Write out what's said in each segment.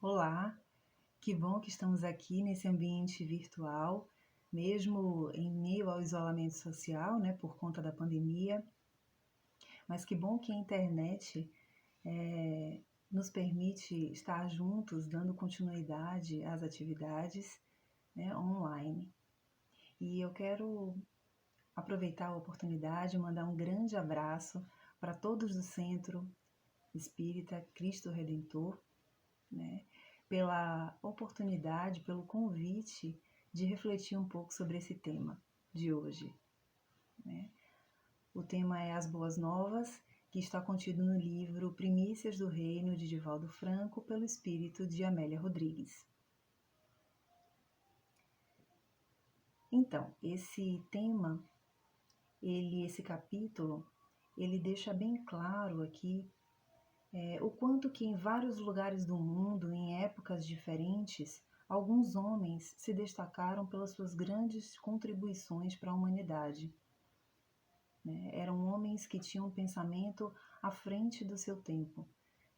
Olá, que bom que estamos aqui nesse ambiente virtual, mesmo em meio ao isolamento social, né, por conta da pandemia, mas que bom que a internet nos permite estar juntos, dando continuidade às atividades, né, online. E eu quero aproveitar a oportunidade e mandar um grande abraço para todos do Centro Espírita Cristo Redentor, né, pela oportunidade, pelo convite de refletir um pouco sobre esse tema de hoje, né? O tema é As Boas Novas, que está contido no livro Primícias do Reino de Divaldo Franco, pelo espírito de Amélia Rodrigues. Então, esse tema, esse capítulo, ele deixa bem claro aqui o quanto que em vários lugares do mundo, em épocas diferentes, alguns homens se destacaram pelas suas grandes contribuições para a humanidade, né? Eram homens que tinham um pensamento à frente do seu tempo,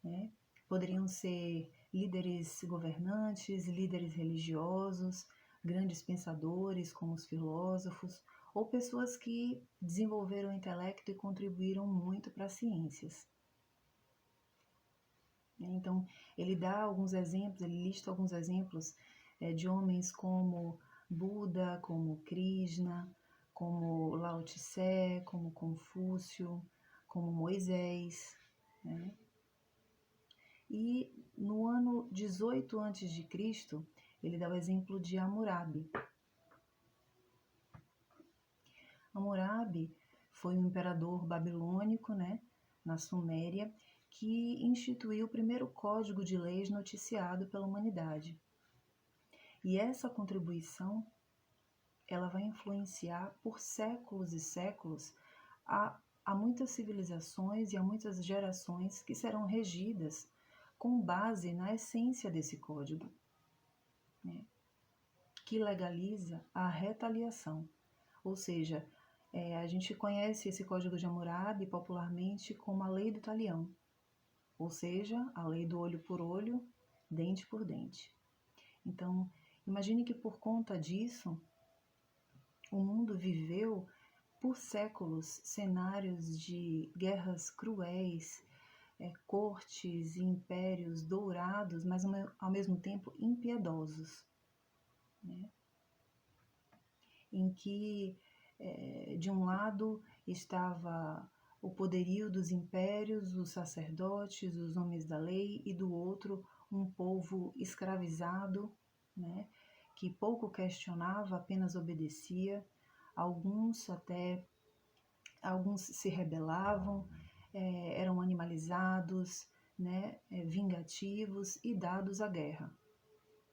né? Poderiam ser líderes governantes, líderes religiosos, grandes pensadores como os filósofos, ou pessoas que desenvolveram o intelecto e contribuíram muito para as ciências. Então, ele dá alguns exemplos, ele lista alguns exemplos de homens como Buda, como Krishna, como Lao Tse, como Confúcio, como Moisés, né? E no ano 18 a.C., ele dá o exemplo de Hammurabi. Hammurabi foi um imperador babilônico, né, na Suméria, que instituiu o primeiro código de leis noticiado pela humanidade. E essa contribuição, ela vai influenciar por séculos e séculos a muitas civilizações e a muitas gerações que serão regidas com base na essência desse código, né, que legaliza a retaliação. Ou seja, a gente conhece esse código de Hammurabi popularmente como a lei do talião, ou seja, a lei do olho por olho, dente por dente. Então, imagine que por conta disso, o mundo viveu por séculos cenários de guerras cruéis, cortes e impérios dourados, mas ao mesmo tempo impiedosos, né? Em que, de um lado, estava o poderio dos impérios, os sacerdotes, os homens da lei, e do outro, um povo escravizado, né, que pouco questionava, apenas obedecia. Alguns se rebelavam, eram animalizados, né, vingativos e dados à guerra,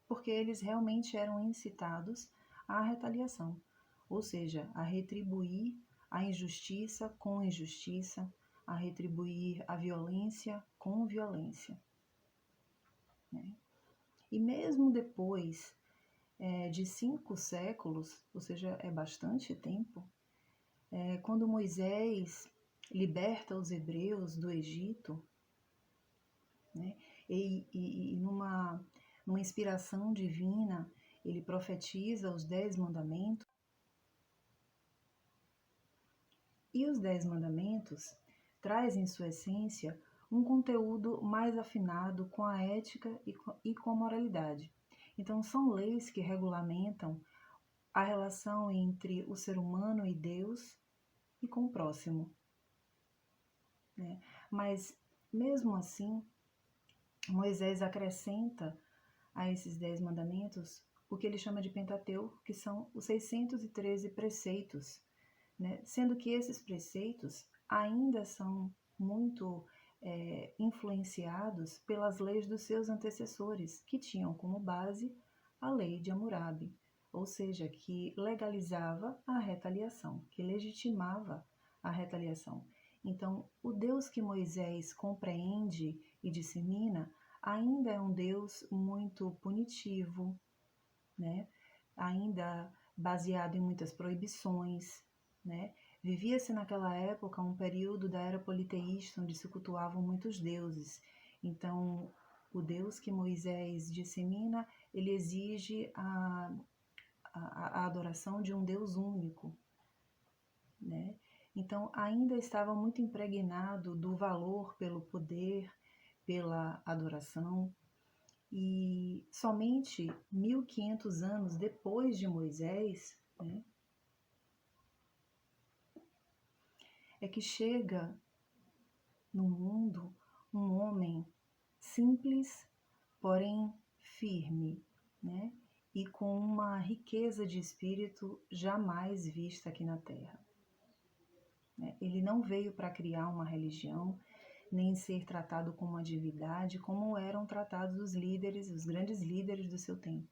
porque eles realmente eram incitados à retaliação, ou seja, a retribuir a injustiça com injustiça, a retribuir a violência com violência, né? E mesmo depois de 5 séculos, ou seja, é bastante tempo, quando Moisés liberta os hebreus do Egito, né, e numa inspiração divina, ele profetiza os 10 mandamentos. E os 10 mandamentos traz em sua essência um conteúdo mais afinado com a ética e com a moralidade. Então, são leis que regulamentam a relação entre o ser humano e Deus e com o próximo, né? Mas, mesmo assim, Moisés acrescenta a esses 10 mandamentos o que ele chama de Pentateuco, que são os 613 preceitos, né? Sendo que esses preceitos ainda são muito influenciados pelas leis dos seus antecessores, que tinham como base a lei de Hammurabi, ou seja, que legalizava a retaliação, que legitimava a retaliação. Então, o Deus que Moisés compreende e dissemina ainda é um Deus muito punitivo, né? Ainda baseado em muitas proibições, né? Vivia-se naquela época um período da era politeísta, onde se cultuavam muitos deuses. Então, O Deus que Moisés dissemina, ele exige a adoração de um Deus único, né? Então, ainda estava muito impregnado do valor pelo poder, pela adoração, e somente 1500 anos depois de Moisés, né, é que chega no mundo um homem simples, porém firme, né, e com uma riqueza de espírito jamais vista aqui na Terra. Ele não veio para criar uma religião, nem ser tratado como uma divindade, como eram tratados os líderes, os grandes líderes do seu tempo.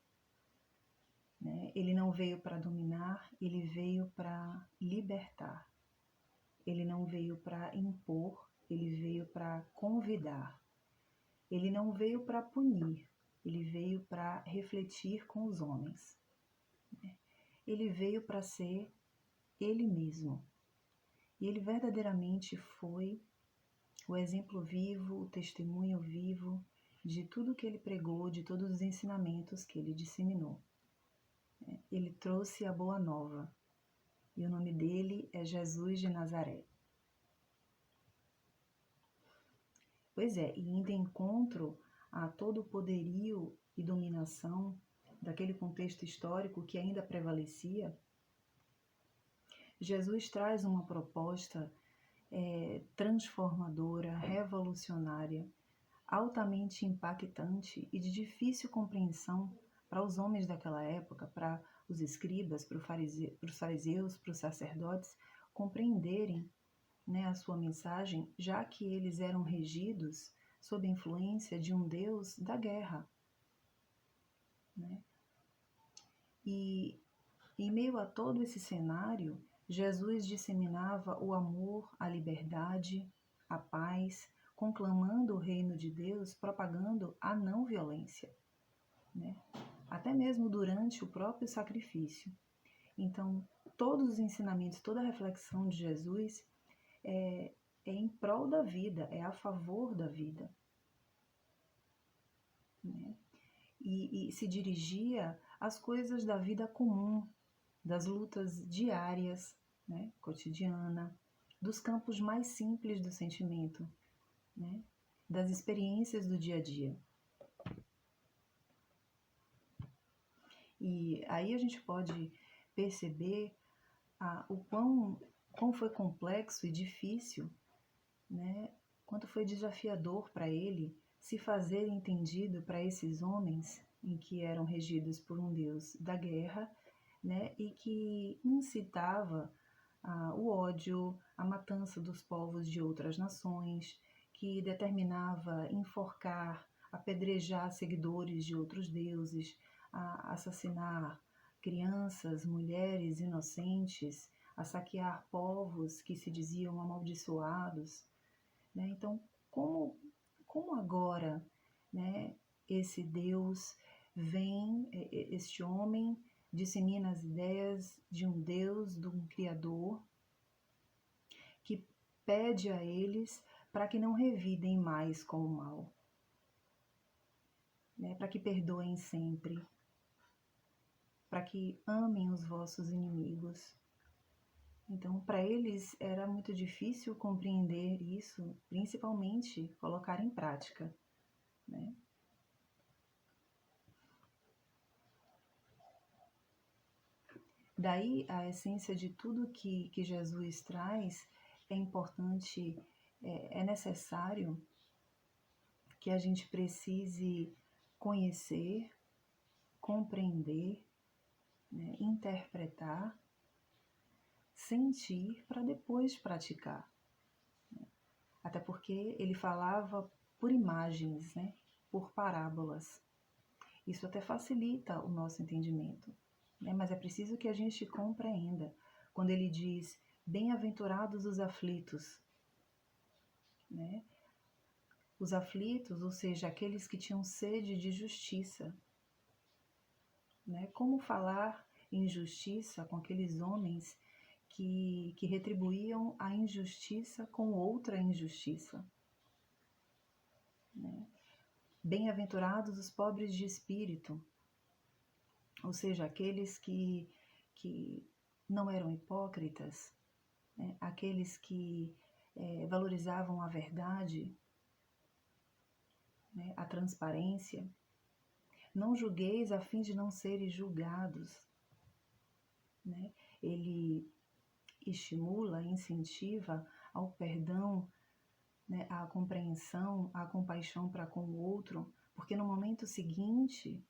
Ele não veio para dominar, ele veio para libertar. Ele não veio para impor, ele veio para convidar. Ele não veio para punir, ele veio para refletir com os homens. Ele veio para ser ele mesmo. E ele verdadeiramente foi o exemplo vivo, o testemunho vivo de tudo que ele pregou, de todos os ensinamentos que ele disseminou. Ele trouxe a boa nova, e o nome dele é Jesus de Nazaré. Pois é, e indo em encontro a todo o poderio e dominação daquele contexto histórico que ainda prevalecia, Jesus traz uma proposta transformadora, revolucionária, altamente impactante e de difícil compreensão para os homens daquela época, para os escribas, para os fariseus, para os sacerdotes compreenderem, né, a sua mensagem, já que eles eram regidos sob a influência de um Deus da guerra, né? E em meio a todo esse cenário, Jesus disseminava o amor, a liberdade, a paz, conclamando o reino de Deus, propagando a não violência, né? Até mesmo durante o próprio sacrifício. Então, todos os ensinamentos, toda a reflexão de Jesus é em prol da vida, é a favor da vida, né? E se dirigia às coisas da vida comum, das lutas diárias, né, cotidiana, dos campos mais simples do sentimento, né, das experiências do dia a dia. E aí a gente pode perceber o quão foi complexo e difícil, né, quanto foi desafiador para ele se fazer entendido para esses homens em que eram regidos por um Deus da guerra, né, e que incitava o ódio, a matança dos povos de outras nações, que determinava enforcar, apedrejar seguidores de outros deuses, a assassinar crianças, mulheres inocentes, a saquear povos que se diziam amaldiçoados, né? Então, como agora, né, esse Deus vem, este homem dissemina as ideias de um Deus, de um Criador, que pede a eles para que não revidem mais com o mal, né? Para que perdoem sempre, para que amem os vossos inimigos. Então, para eles era muito difícil compreender isso, principalmente colocar em prática, né? Daí a essência de tudo que Jesus traz é importante, é necessário que a gente precise conhecer, compreender, né, interpretar, sentir para depois praticar. Até porque ele falava por imagens, né, por parábolas. Isso até facilita o nosso entendimento, né? Mas é preciso que a gente compreenda. Quando ele diz, bem-aventurados os aflitos, né? Os aflitos, ou seja, aqueles que tinham sede de justiça, né? Como falar em justiça com aqueles homens que retribuíam a injustiça com outra injustiça, né? Bem-aventurados os pobres de espírito, ou seja, aqueles que não eram hipócritas, né? Aqueles que valorizavam a verdade, né? A transparência. Não julgueis a fim de não seres julgados, né? Ele estimula, incentiva ao perdão, né? À compreensão, à compaixão para com o outro, porque no momento seguinte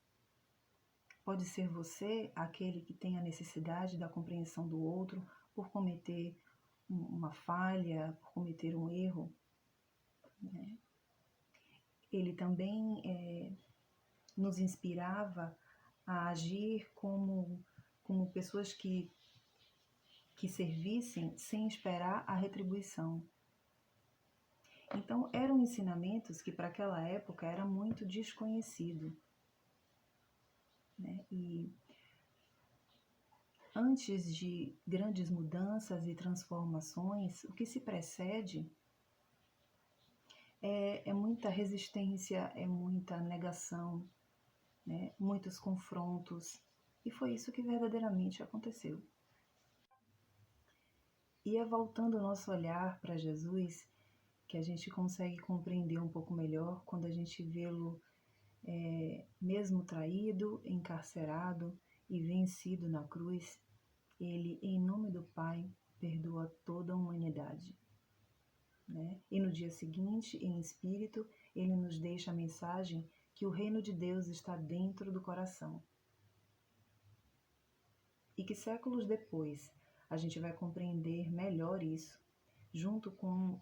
pode ser você aquele que tem a necessidade da compreensão do outro por cometer uma falha, por cometer um erro, né? Ele também nos inspirava a agir como pessoas que servissem sem esperar a retribuição. Então, eram ensinamentos que para aquela época era muito desconhecido, né? E antes de grandes mudanças e transformações, o que se precede é muita resistência, é muita negação, né? Muitos confrontos. E foi isso que verdadeiramente aconteceu. E é voltando o nosso olhar para Jesus que a gente consegue compreender um pouco melhor quando a gente vê-lo mesmo traído, encarcerado e vencido na cruz. Ele, em nome do Pai, perdoa toda a humanidade, né? E no dia seguinte, em espírito, ele nos deixa a mensagem que o reino de Deus está dentro do coração. E que séculos depois a gente vai compreender melhor isso, junto com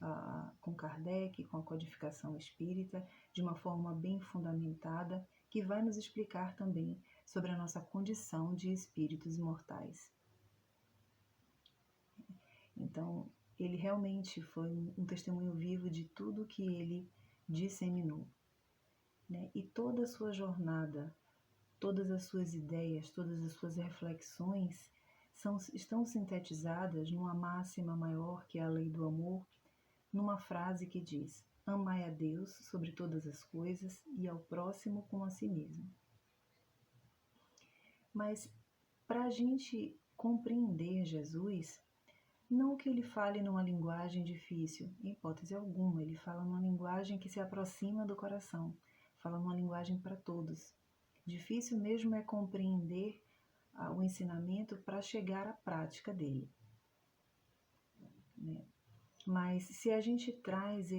Kardec, com a codificação espírita, de uma forma bem fundamentada, que vai nos explicar também sobre a nossa condição de espíritos imortais. Então, ele realmente foi um testemunho vivo de tudo que ele disseminou, né? E toda a sua jornada, todas as suas ideias, todas as suas reflexões estão sintetizadas numa máxima maior que é a lei do amor, numa frase que diz: amai a Deus sobre todas as coisas e ao próximo como a si mesmo. Mas para a gente compreender Jesus, não que ele fale numa linguagem difícil, em hipótese alguma, ele fala numa linguagem que se aproxima do coração, fala numa linguagem para todos. Difícil mesmo é compreender o ensinamento para chegar à prática dele, né? Mas se a gente traz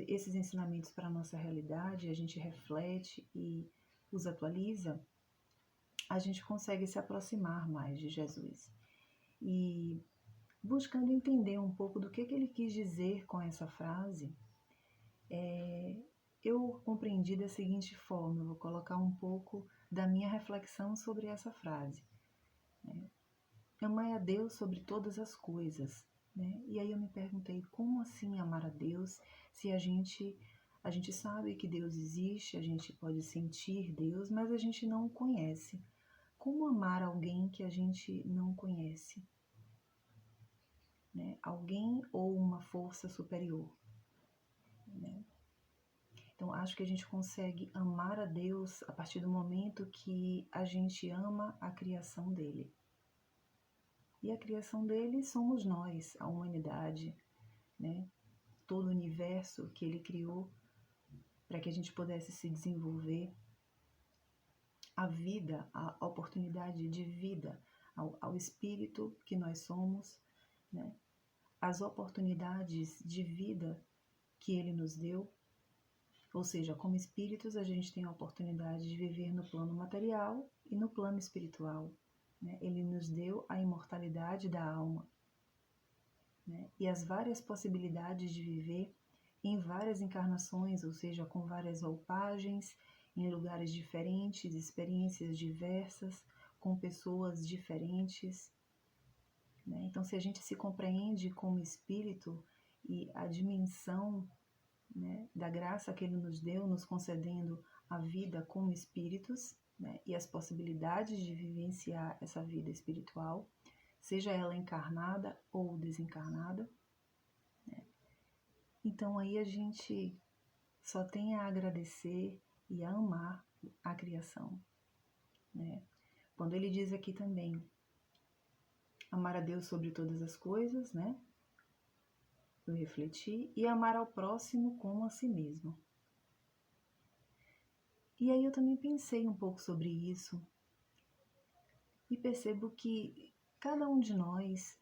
esses ensinamentos para a nossa realidade, a gente reflete e os atualiza, a gente consegue se aproximar mais de Jesus. E buscando entender um pouco do que ele quis dizer com essa frase, eu compreendi da seguinte forma, eu vou colocar um pouco da minha reflexão sobre essa frase, né? Amai a Deus sobre todas as coisas, né? E aí eu me perguntei, como assim amar a Deus se a gente sabe que Deus existe, a gente pode sentir Deus, mas a gente não o conhece. Como amar alguém que a gente não conhece, né? Alguém ou uma força superior, né? Então, acho que a gente consegue amar a Deus a partir do momento que a gente ama a criação dele. E a criação dele somos nós, a humanidade, né? Todo o universo que ele criou para que a gente pudesse se desenvolver, a vida, a oportunidade de vida, ao espírito que nós somos, né? As oportunidades de vida que ele nos deu. Ou seja, como espíritos, a gente tem a oportunidade de viver no plano material e no plano espiritual, né? Ele nos deu a imortalidade da alma, né? E as várias possibilidades de viver em várias encarnações, ou seja, com várias roupagens, em lugares diferentes, experiências diversas, com pessoas diferentes, né? Então, se a gente se compreende como espírito e a dimensão, né, da graça que ele nos deu, nos concedendo a vida como espíritos, né, e as possibilidades de vivenciar essa vida espiritual, seja ela encarnada ou desencarnada, né? Então aí a gente só tem a agradecer e a amar a criação, né? Quando ele diz aqui também, amar a Deus sobre todas as coisas, né? Eu refleti, e amar ao próximo como a si mesmo. E aí eu também pensei um pouco sobre isso e percebo que cada um de nós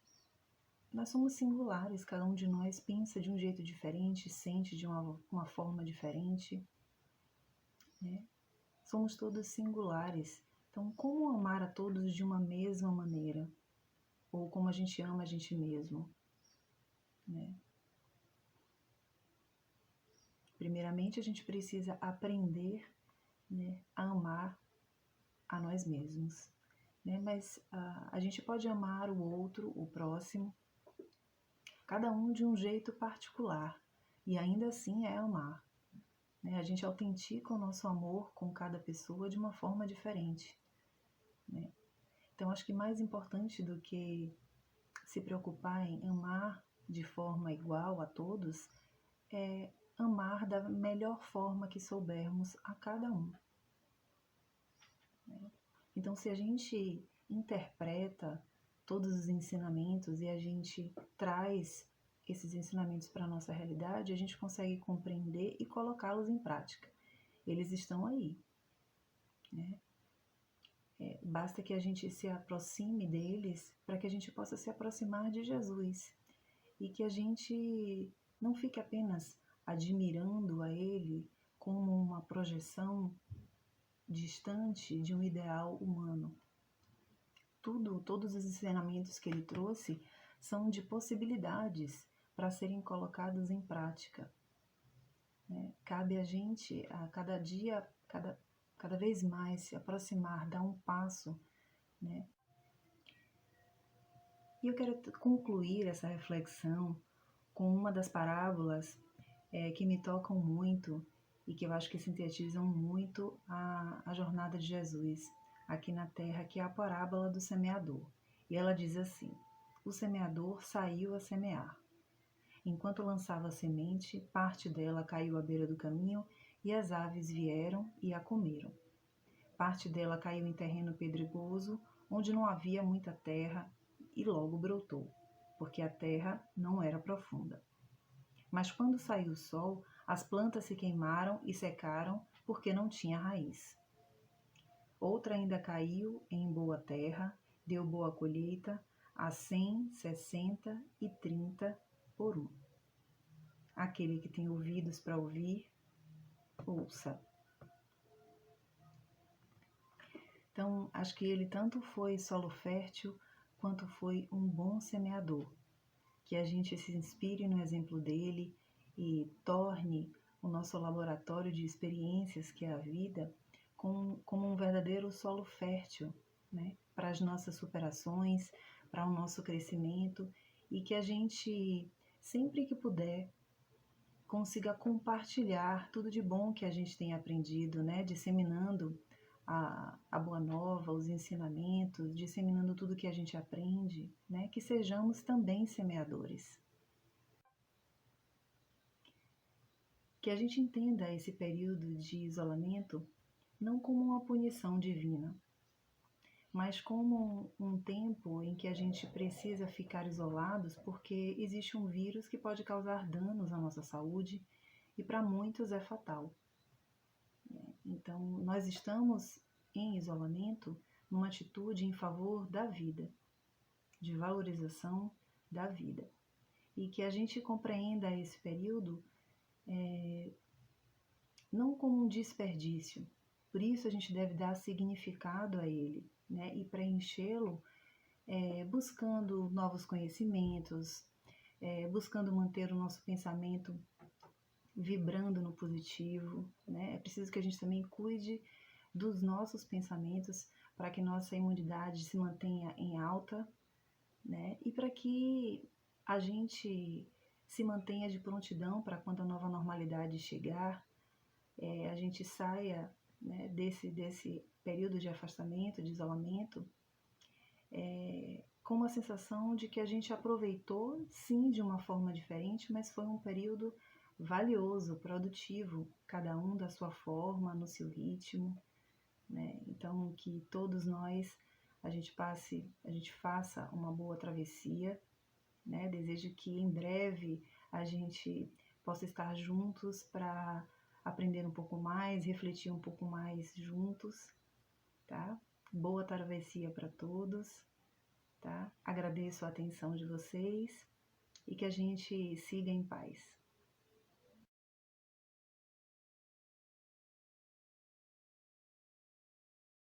somos singulares, cada um de nós pensa de um jeito diferente, sente de uma forma diferente, né? Somos todos singulares. Então, como amar a todos de uma mesma maneira? Ou como a gente ama a gente mesmo, né? Primeiramente, a gente precisa aprender, né, a amar a nós mesmos, né? Mas a gente pode amar o outro, o próximo, cada um de um jeito particular, e ainda assim é amar, né? A gente autentica o nosso amor com cada pessoa de uma forma diferente, né? Então, acho que mais importante do que se preocupar em amar de forma igual a todos é amar da melhor forma que soubermos a cada um, né? Então, se a gente interpreta todos os ensinamentos e a gente traz esses ensinamentos para a nossa realidade, a gente consegue compreender e colocá-los em prática. Eles estão aí, né? Basta que a gente se aproxime deles para que a gente possa se aproximar de Jesus e que a gente não fique apenas admirando a Ele como uma projeção distante de um ideal humano. Todos os ensinamentos que ele trouxe são de possibilidades para serem colocados em prática, né? Cabe a gente, a cada dia, cada vez mais se aproximar, dar um passo, né? E eu quero concluir essa reflexão com uma das parábolas que me tocam muito e que eu acho que sintetizam muito a jornada de Jesus aqui na Terra, que é a parábola do semeador. E ela diz assim: o semeador saiu a semear. Enquanto lançava a semente, parte dela caiu à beira do caminho e as aves vieram e a comeram. Parte dela caiu em terreno pedregoso, onde não havia muita terra, e logo brotou, porque a terra não era profunda. Mas quando saiu o sol, as plantas se queimaram e secaram, porque não tinha raiz. Outra ainda caiu em boa terra, deu boa colheita, a 100, 60 e 30 por um. Aquele que tem ouvidos para ouvir, ouça. Então, acho que ele tanto foi solo fértil, quanto foi um bom semeador. Que a gente se inspire no exemplo dele e torne o nosso laboratório de experiências, que é a vida, como um verdadeiro solo fértil, né, para as nossas superações, para o nosso crescimento, e que a gente, sempre que puder, consiga compartilhar tudo de bom que a gente tem aprendido, né, disseminando a boa nova, os ensinamentos, disseminando tudo que a gente aprende, né, que sejamos também semeadores. Que a gente entenda esse período de isolamento não como uma punição divina, mas como um tempo em que a gente precisa ficar isolados porque existe um vírus que pode causar danos à nossa saúde e para muitos é fatal. Então, nós estamos em isolamento numa atitude em favor da vida, de valorização da vida. E que a gente compreenda esse período não como um desperdício. Por isso a gente deve dar significado a ele, né? E preenchê-lo buscando novos conhecimentos, buscando manter o nosso pensamento vibrando no positivo, né? É preciso que a gente também cuide dos nossos pensamentos para que nossa imunidade se mantenha em alta, né? E para que a gente se mantenha de prontidão para quando a nova normalidade chegar, a gente saia, né, desse período de afastamento, de isolamento, com uma sensação de que a gente aproveitou, sim, de uma forma diferente, mas foi um período valioso, produtivo, cada um da sua forma, no seu ritmo, né? Então, que todos nós a gente faça uma boa travessia, né? Desejo que em breve a gente possa estar juntos para aprender um pouco mais, refletir um pouco mais juntos, tá? Boa travessia para todos, tá? Agradeço a atenção de vocês e que a gente siga em paz.